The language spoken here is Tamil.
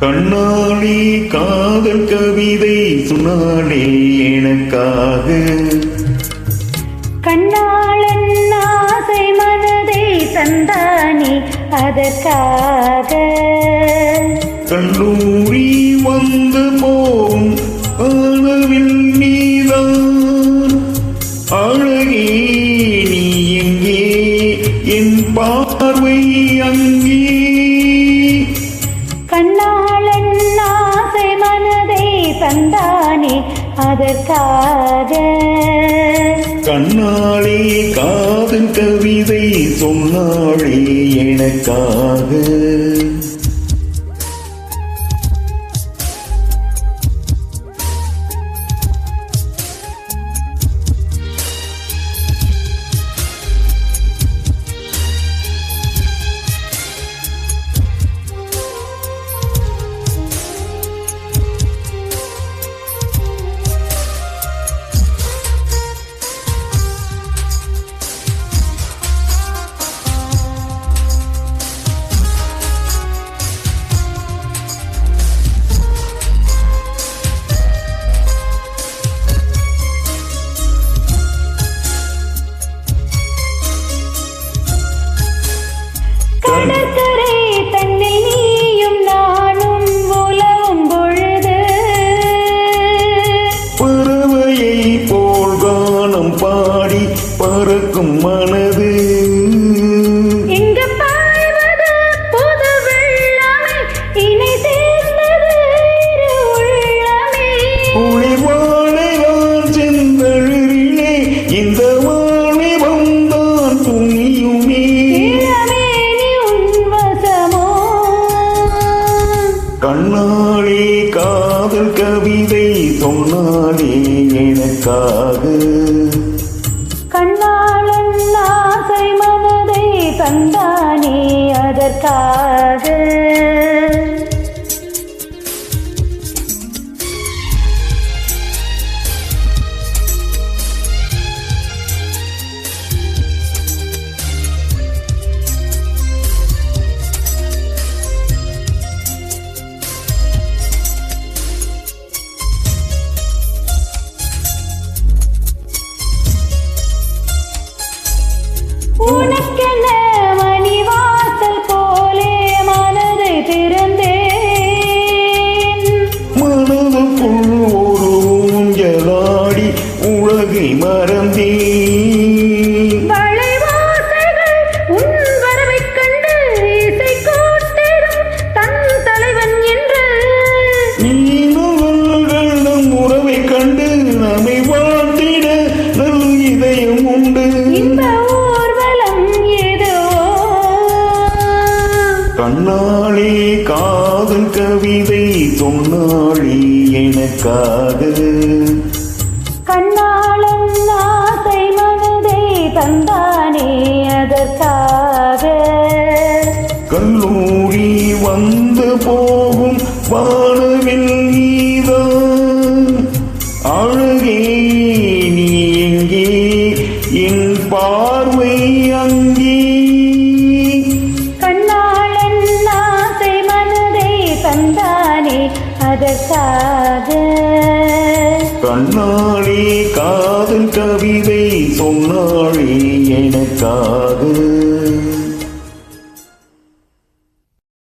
கண்ணாடி காதல் கவிதை சொன்னாலே எனக்காக, கண்ணாளன் ஆசை மனதை தந்தானே அதற்காக. கல்லூரி வந்து போம் அளவில் நீதான் அழகே, நீ எங்கே என் பார்வை அங்கே. கண்ணாளன் ஆசை மனதை தந்தானே அதற்காக. கண்ணாலே காதல் கவிதை சொன்னாளே எனக்காக. கடற்கரை தன்னில் நீயும் நானும் உலவும் பொழுது, பறவையை போல் கானம் பாடி பறக்கும் மனது. இங்கு பாய்வது புது வெள்ளமே, இணை சேர்ந்தது இரு உள்ளமே. குளிர்வாழைதான் செந்தழிலே இந்த வாழை வந்தான் துணியுமே. கண்ணாலே காதல் கவிதை சொன்னாலே எனக்காக. கண்ணாளன் ஆசை மனதை தந்தானே அதற்காக. உனக்கென்ன மணிவாசல் போலே மனதை திறந்தேன். மனதுக்குள் ஒரு ஊஞ்சலாடி உலகை மறந்தேன். வளைவாசைகள் உன் வரவைக் கண்டு இசை கூட்டிடும் தன் தலைவன் என்று. நீனவர்கள் நம் உறவை கண்டு நம்மை வாழ்த்திட நல் இதயம் உண்டு. இந்த ஊர்வலம் ஏதோ. கண்ணாலே காதல் கவிதை சொன்னாளே எனக்காக. கண்ணாளன் ஆசை மனதை தந்தானே அதற்காக. கல்லூரி வந்து போகும் வானவில் நீதான் அழகே, நீ எங்கே என் பார்வை அங்கே. கண்ணாளன் ஆசை மனதை தந்தானே அதற்காக. கண்ணாலே காதல் கவிதை சொன்னாளே எனக்காக.